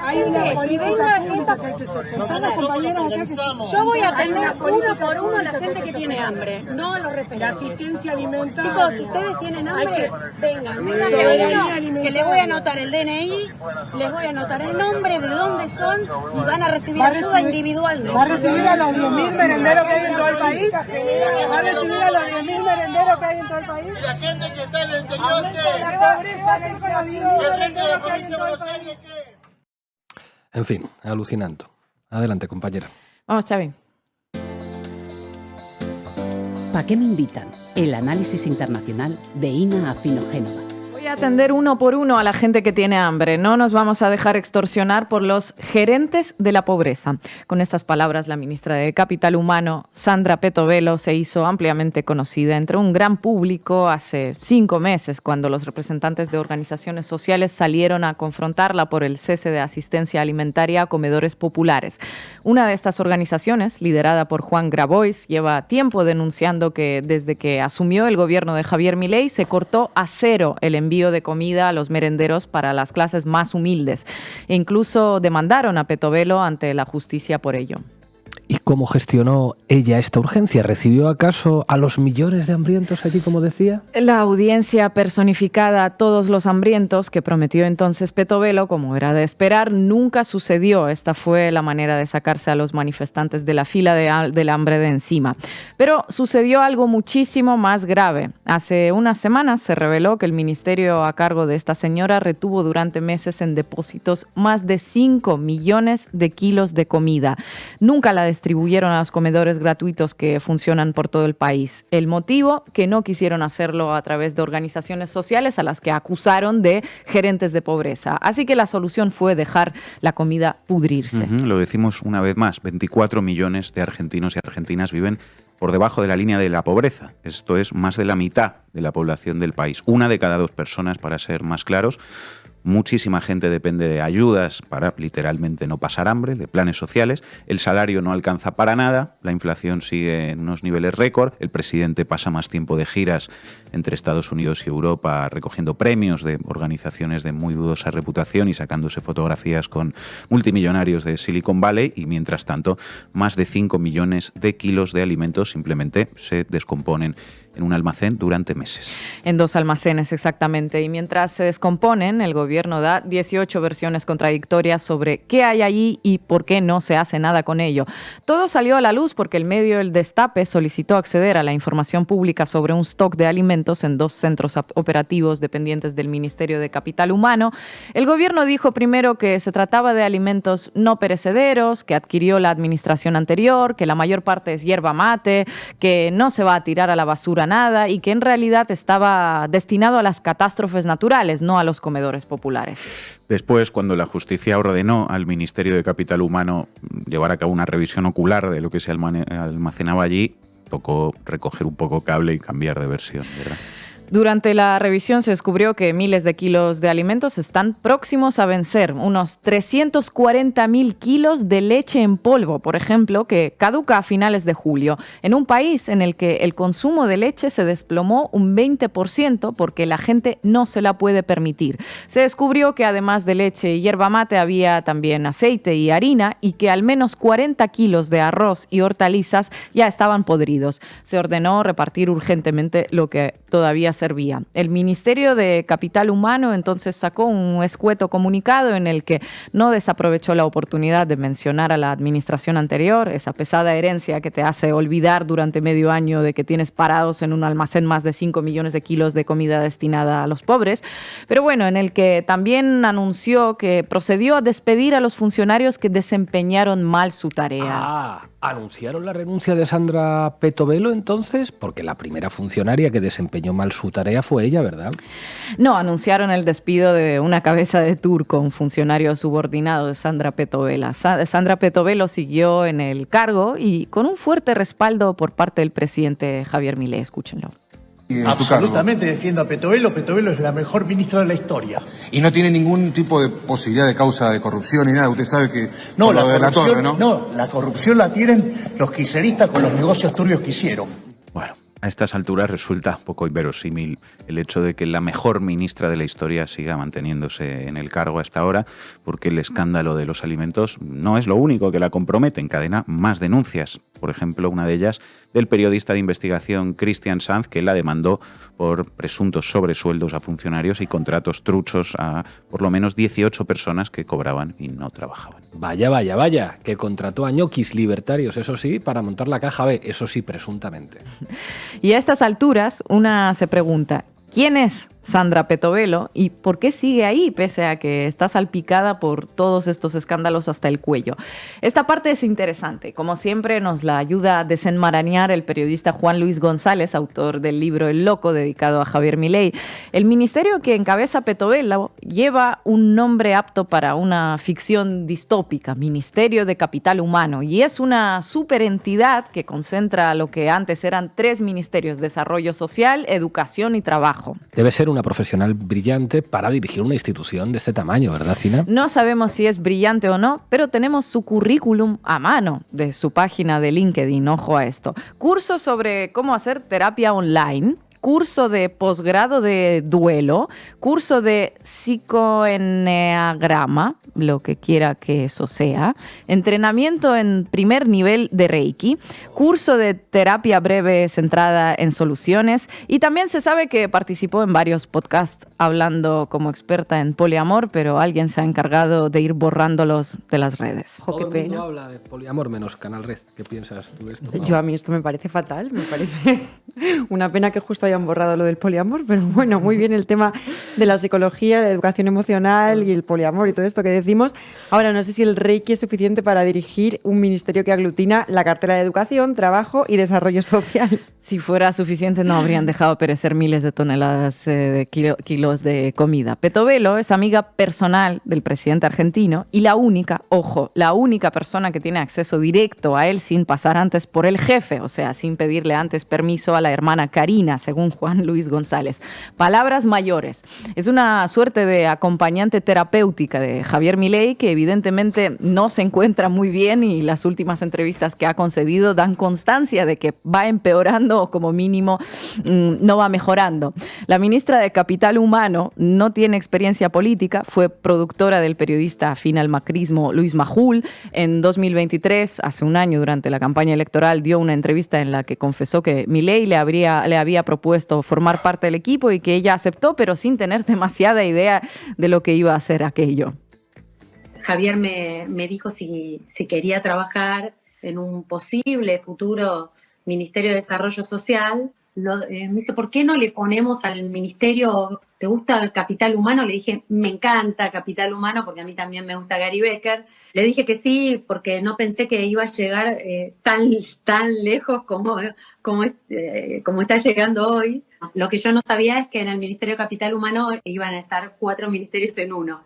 Hay una política pública que hay que sostener. Yo voy a atender uno por uno a la gente que tiene hambre, no a los referidos. La asistencia alimentaria. Chicos, si ustedes tienen hambre, vengan que les voy a anotar el DNI, les voy a anotar el nombre, de dónde son y van a recibir ayuda individualmente. ¿Va a recibir a los 10.000 merenderos que hay en todo el país? ¿Va a recibir a los 10.000 merenderos que hay en todo el país? ¿Y la gente que está en el interior qué? La pobreza, la inflación, ¿Qué rinde la provincia de Buenos Aires qué? En fin, alucinando. Adelante, compañera. Vamos, Xavi. ¿Para qué me invitan? El análisis internacional de Ina Afinogénova. Voy a atender uno por uno a la gente que tiene hambre. No nos vamos a dejar extorsionar por los gerentes de la pobreza. Con estas palabras, la ministra de Capital Humano, Sandra Petovelo, se hizo ampliamente conocida entre un gran público hace 5 meses, cuando los representantes de organizaciones sociales salieron a confrontarla por el cese de asistencia alimentaria a comedores populares. Una de estas organizaciones, liderada por Juan Grabois, lleva tiempo denunciando que desde que asumió el gobierno de Javier Milei se cortó a cero el envío de comida a los merenderos para las clases más humildes. E incluso demandaron a Petovelo ante la justicia por ello. ¿Y cómo gestionó ella esta urgencia? ¿Recibió acaso a los millones de hambrientos allí, como decía? La audiencia personificada a todos los hambrientos que prometió entonces Petovelo, como era de esperar, nunca sucedió. Esta fue la manera de sacarse a los manifestantes de la fila del hambre de encima. Pero sucedió algo muchísimo más grave. Hace unas semanas se reveló que el ministerio a cargo de esta señora retuvo durante meses en depósitos más de 5 millones de kilos de comida. Nunca la distribuyeron a los comedores gratuitos que funcionan por todo el país. El motivo, que no quisieron hacerlo a través de organizaciones sociales a las que acusaron de gerentes de pobreza. Así que la solución fue dejar la comida pudrirse. Lo decimos una vez más, 24 millones de argentinos y argentinas viven por debajo de la línea de la pobreza. Esto es más de la mitad de la población del país. 1 de cada 2 personas, para ser más claros. Muchísima gente depende de ayudas para literalmente no pasar hambre, de planes sociales. El salario no alcanza para nada, la inflación sigue en unos niveles récord. El presidente pasa más tiempo de giras entre Estados Unidos y Europa recogiendo premios de organizaciones de muy dudosa reputación y sacándose fotografías con multimillonarios de Silicon Valley. Y mientras tanto, más de 5 millones de kilos de alimentos simplemente se descomponen en un almacén durante meses. En 2 almacenes, exactamente. Y mientras se descomponen, el gobierno da 18 versiones contradictorias sobre qué hay allí y por qué no se hace nada con ello. Todo salió a la luz porque el medio El Destape solicitó acceder a la información pública sobre un stock de alimentos en 2 centros operativos dependientes del Ministerio de Capital Humano. El gobierno dijo primero que se trataba de alimentos no perecederos, que adquirió la administración anterior, que la mayor parte es hierba mate, que no se va a tirar a la basura nada y que en realidad estaba destinado a las catástrofes naturales, no a los comedores populares. Después, cuando la justicia ordenó al Ministerio de Capital Humano llevar a cabo una revisión ocular de lo que se almacenaba allí, tocó recoger un poco cable y cambiar de versión, ¿verdad? Durante la revisión se descubrió que miles de kilos de alimentos están próximos a vencer. Unos 340.000 kilos de leche en polvo, por ejemplo, que caduca a finales de julio, en un país en el que el consumo de leche se desplomó un 20% porque la gente no se la puede permitir. Se descubrió que además de leche y hierba mate había también aceite y harina y que al menos 40 kilos de arroz y hortalizas ya estaban podridos. Se ordenó repartir urgentemente lo que todavía servía. El Ministerio de Capital Humano entonces sacó un escueto comunicado en el que no desaprovechó la oportunidad de mencionar a la administración anterior, esa pesada herencia que te hace olvidar durante medio año de que tienes parados en un almacén más de 5 millones de kilos de comida destinada a los pobres, pero bueno, en el que también anunció que procedió a despedir a los funcionarios que desempeñaron mal su tarea. ¿Anunciaron la renuncia de Sandra Petovelo entonces? Porque la primera funcionaria que desempeñó mal su tarea fue ella, ¿verdad? No, anunciaron el despido de una cabeza de turco, un funcionario subordinado de Sandra Petovelo. Sandra Petovelo siguió en el cargo y con un fuerte respaldo por parte del presidente Javier Milei. Escúchenlo. Absolutamente defiendo a Petovelo. Petovelo es la mejor ministra de la historia. Y no tiene ningún tipo de posibilidad de causa de corrupción ni nada. Usted sabe que... No, la corrupción, ¿no? No, la corrupción la tienen los kirchneristas con los negocios turbios que hicieron. Bueno, A estas alturas resulta poco inverosímil el hecho de que la mejor ministra de la historia siga manteniéndose en el cargo hasta ahora, porque el escándalo de los alimentos no es lo único que la compromete, encadena más denuncias. Por ejemplo, una de ellas del periodista de investigación Christian Sanz, que la demandó por presuntos sobresueldos a funcionarios y contratos truchos a por lo menos 18 personas que cobraban y no trabajaban. Vaya, que contrató a ñoquis libertarios, eso sí, para montar la caja B, eso sí, presuntamente. Y a estas alturas, una se pregunta, ¿quién es Sandra Peto Velo y por qué sigue ahí pese a que está salpicada por todos estos escándalos hasta el cuello? Esta parte es interesante. Como siempre nos la ayuda a desenmarañar el periodista Juan Luis González, autor del libro El Loco, dedicado a Javier Milei. El ministerio que encabeza Peto Velo lleva un nombre apto para una ficción distópica, Ministerio de Capital Humano, y es una superentidad que concentra lo que antes eran 3 ministerios: Desarrollo Social, Educación y Trabajo. Debe ser una profesional brillante para dirigir una institución de este tamaño, ¿verdad, Cina? No sabemos si es brillante o no, pero tenemos su currículum a mano de su página de LinkedIn. Ojo a esto. Curso sobre cómo hacer terapia online, curso de posgrado de duelo, curso de psicoenneagrama, lo que quiera que eso sea, entrenamiento en primer nivel de Reiki, curso de terapia breve centrada en soluciones, y también se sabe que participó en varios podcasts hablando como experta en poliamor, pero alguien se ha encargado de ir borrándolos de las redes. Todo el mundo habla de poliamor menos Canal Red. ¿Qué piensas tú de esto? Yo, a mí esto me parece fatal, me parece una pena que justo hayan borrado lo del poliamor, pero bueno, muy bien el tema de la psicología, la educación emocional y el poliamor y todo esto que decimos. Ahora, no sé si el Reiki es suficiente para dirigir un ministerio que aglutina la cartera de Educación, Trabajo y Desarrollo Social. Si fuera suficiente, no habrían dejado perecer miles de toneladas de kilos de comida. Peto Velo es amiga personal del presidente argentino y la única persona que tiene acceso directo a él sin pasar antes por el jefe, o sea, sin pedirle antes permiso a la hermana Karina, según Juan Luis González. Palabras mayores. Es una suerte de acompañante terapéutica de Javier Milei, que evidentemente no se encuentra muy bien, y las últimas entrevistas que ha concedido dan constancia de que va empeorando o como mínimo no va mejorando. La ministra de Capital Humano no tiene experiencia política, fue productora del periodista afín al macrismo Luis Majul. En 2023, hace un año, durante la campaña electoral, dio una entrevista en la que confesó que Milei le había propuesto formar parte del equipo y que ella aceptó, pero sin tener demasiada idea de lo que iba a hacer aquello. Javier me dijo si quería trabajar en un posible futuro Ministerio de Desarrollo Social. Me dice, ¿por qué no le ponemos al ministerio, ¿te gusta el Capital Humano? Le dije, me encanta Capital Humano, porque a mí también me gusta Gary Becker. Le dije que sí, porque no pensé que iba a llegar tan lejos como está llegando hoy. Lo que yo no sabía es que en el Ministerio de Capital Humano iban a estar 4 ministerios en uno.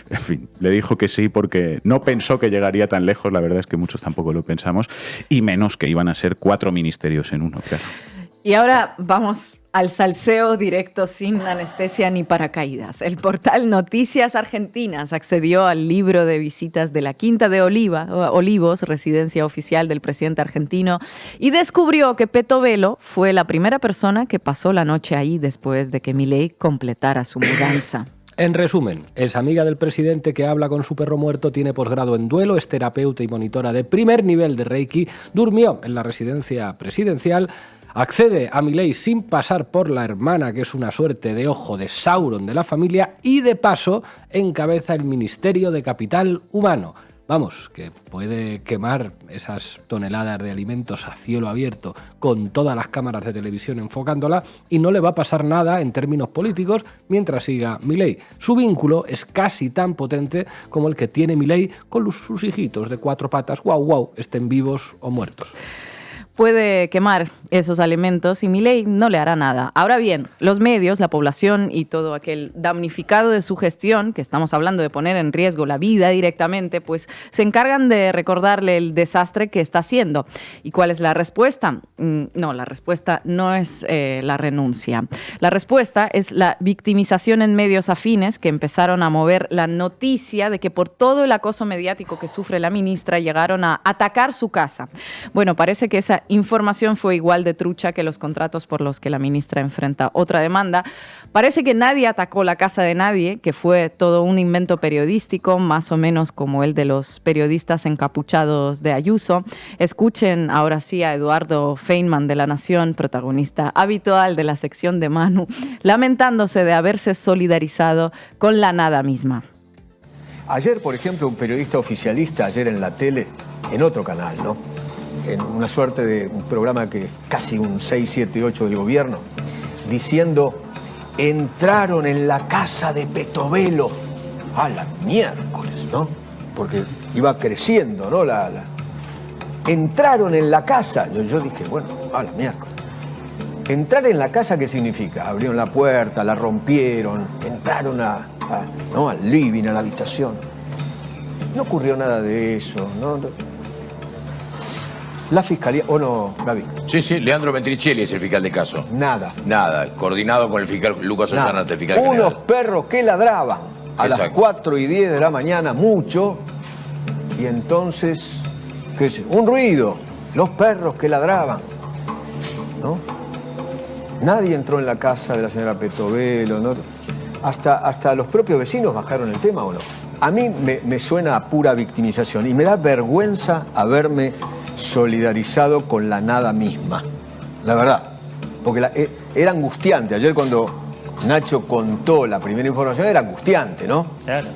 En fin, le dijo que sí porque no pensó que llegaría tan lejos, la verdad es que muchos tampoco lo pensamos, y menos que iban a ser 4 ministerios en uno, claro. Y ahora vamos al salseo directo sin anestesia ni paracaídas. El portal Noticias Argentinas accedió al libro de visitas de la Quinta de Olivos, residencia oficial del presidente argentino, y descubrió que Peto Velo fue la primera persona que pasó la noche ahí después de que Milei completara su mudanza. En resumen, es amiga del presidente que habla con su perro muerto, tiene posgrado en duelo, es terapeuta y monitora de primer nivel de Reiki, durmió en la residencia presidencial, accede a Milei sin pasar por la hermana, que es una suerte de ojo de Sauron de la familia, y de paso encabeza el Ministerio de Capital Humano. Vamos, que puede quemar esas toneladas de alimentos a cielo abierto con todas las cámaras de televisión enfocándola y no le va a pasar nada en términos políticos mientras siga Milei. Su vínculo es casi tan potente como el que tiene Milei con sus hijitos de 4 patas, guau, estén vivos o muertos. Puede quemar esos alimentos y Milei no le hará nada. Ahora bien, los medios, la población y todo aquel damnificado de su gestión, que estamos hablando de poner en riesgo la vida directamente, pues se encargan de recordarle el desastre que está haciendo. ¿Y cuál es la respuesta? No, la respuesta no es la renuncia. La respuesta es la victimización en medios afines que empezaron a mover la noticia de que por todo el acoso mediático que sufre la ministra llegaron a atacar su casa. Bueno, parece que esa información fue igual de trucha que los contratos por los que la ministra enfrenta otra demanda. Parece que nadie atacó la casa de nadie, que fue todo un invento periodístico, más o menos como el de los periodistas encapuchados de Ayuso. Escuchen ahora sí a Eduardo Feynman de La Nación, protagonista habitual de la sección de Manu, lamentándose de haberse solidarizado con la nada misma. Ayer, por ejemplo, un periodista oficialista, ayer en la tele, en otro canal, ¿no? En una suerte de un programa que casi un 6, 7, 8 del gobierno, diciendo, entraron en la casa de Petovelo. A la miércoles, ¿no? Porque iba creciendo, ¿no? Entraron en la casa. Yo dije, bueno, a la miércoles. Entrar en la casa, ¿qué significa? Abrieron la puerta, la rompieron, entraron ¿no? al living, a la habitación. No ocurrió nada de eso, ¿no? La fiscalía, ¿o no, Gaby? Sí, Leandro Ventricelli es el fiscal de caso. Nada. Nada, coordinado con el fiscal Lucas Ollanta, el fiscal general. Unos perros que ladraban a las 4:10 de la mañana, mucho, y entonces, ¿qué es? Un ruido, los perros que ladraban, ¿no? Nadie entró en la casa de la señora Petovelo, ¿no? Hasta los propios vecinos bajaron el tema, ¿o no? A mí me suena a pura victimización y me da vergüenza haberme solidarizado con la nada misma, la verdad, porque era angustiante. Ayer cuando Nacho contó la primera información era angustiante, ¿no? Claro.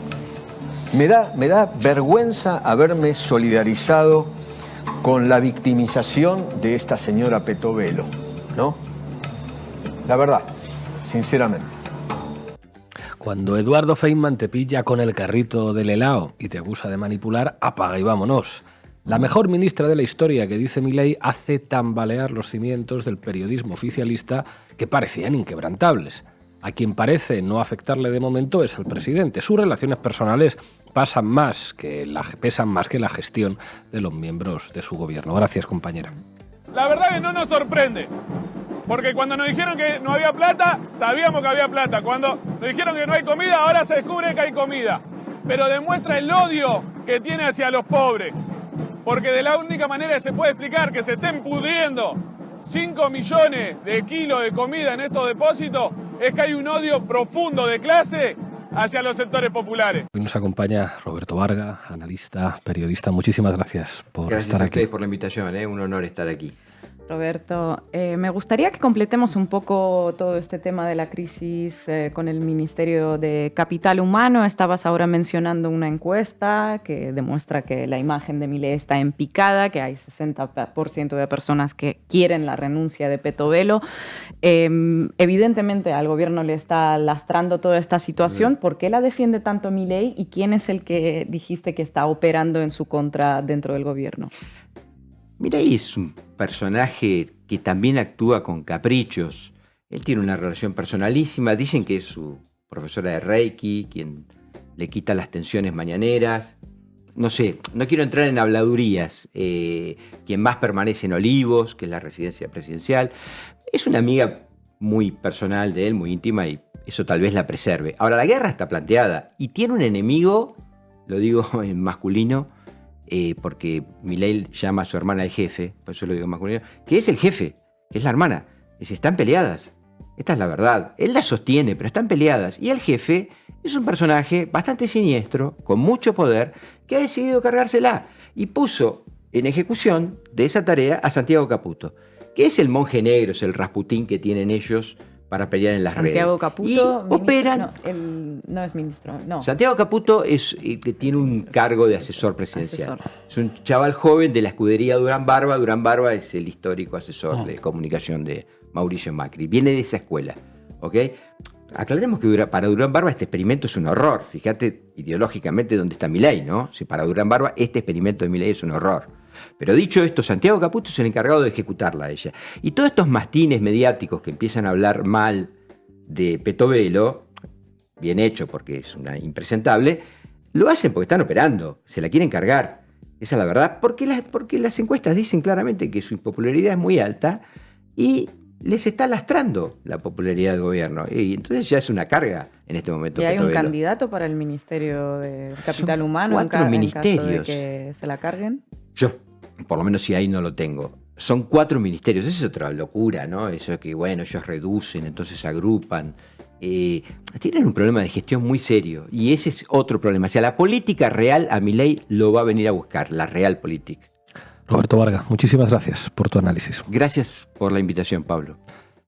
Me da vergüenza haberme solidarizado con la victimización de esta señora Petovelo, ¿no? La verdad, sinceramente. Cuando Eduardo Feynman te pilla con el carrito del helado y te acusa de manipular, apaga y vámonos. La mejor ministra de la historia, que dice Milei, hace tambalear los cimientos del periodismo oficialista que parecían inquebrantables. A quien parece no afectarle de momento es al presidente. Sus relaciones personales pesan más que la gestión de los miembros de su gobierno. Gracias, compañera. La verdad que no nos sorprende, porque cuando nos dijeron que no había plata, sabíamos que había plata. Cuando nos dijeron que no hay comida, ahora se descubre que hay comida. Pero demuestra el odio que tiene hacia los pobres. Porque de la única manera que se puede explicar que se estén pudriendo 5 millones de kilos de comida en estos depósitos es que hay un odio profundo de clase hacia los sectores populares. Hoy nos acompaña Roberto Varga, analista, periodista. Muchísimas gracias por estar aquí. Gracias a ustedes por la invitación, un honor estar aquí. Roberto, me gustaría que completemos un poco todo este tema de la crisis con el Ministerio de Capital Humano. Estabas ahora mencionando una encuesta que demuestra que la imagen de Milei está en picada, que hay 60% de personas que quieren la renuncia de Petovelo. Evidentemente al gobierno le está lastrando toda esta situación. ¿Por qué la defiende tanto Milei y quién es el que dijiste que está operando en su contra dentro del gobierno? Milei es un personaje que también actúa con caprichos. Él tiene una relación personalísima. Dicen que es su profesora de Reiki, quien le quita las tensiones mañaneras. No sé, no quiero entrar en habladurías. Quien más permanece en Olivos, que es la residencia presidencial. Es una amiga muy personal de él, muy íntima, y eso tal vez la preserve. Ahora, la guerra está planteada y tiene un enemigo, lo digo en masculino, porque Milei llama a su hermana el jefe, por eso lo digo masculino, que es el jefe, que es la hermana. Están peleadas. Esta es la verdad. Él la sostiene, pero están peleadas. Y el jefe es un personaje bastante siniestro, con mucho poder, que ha decidido cargársela y puso en ejecución de esa tarea a Santiago Caputo, que es el monje negro, es el Rasputín que tienen ellos para pelear en las Santiago redes. Caputo, y ministro, operan... no es ministro, no. Santiago Caputo que tiene un cargo de asesor presidencial. Es un chaval joven de la escudería Durán Barba. Durán Barba es el histórico asesor de comunicación de Mauricio Macri. Viene de esa escuela, ¿ok? Aclaremos que para Durán Barba este experimento es un horror. Fíjate ideológicamente dónde está Milei, ¿no? Si para Durán Barba este experimento de Milei es un horror. Pero dicho esto, Santiago Caputo es el encargado de ejecutarla a ella. Y todos estos mastines mediáticos que empiezan a hablar mal de Petovelo, bien hecho porque es una impresentable, lo hacen porque están operando, se la quieren cargar. Esa es la verdad, porque las encuestas dicen claramente que su impopularidad es muy alta y les está lastrando la popularidad del gobierno. Y entonces ya es una carga en este momento. ¿Y hay Petovelo. un candidato para el Ministerio de Capital Humano cuatro en caso de ministerios. que se la carguen? Yo, por lo menos si ahí no lo tengo. son 4 ministerios. Esa es otra locura, ¿no? Eso que, bueno, ellos reducen, entonces se agrupan. Tienen un problema de gestión muy serio. Y ese es otro problema. O sea, la política real a Milei lo va a venir a buscar, la real política. Roberto Varga, muchísimas gracias por tu análisis. Gracias por la invitación, Pablo.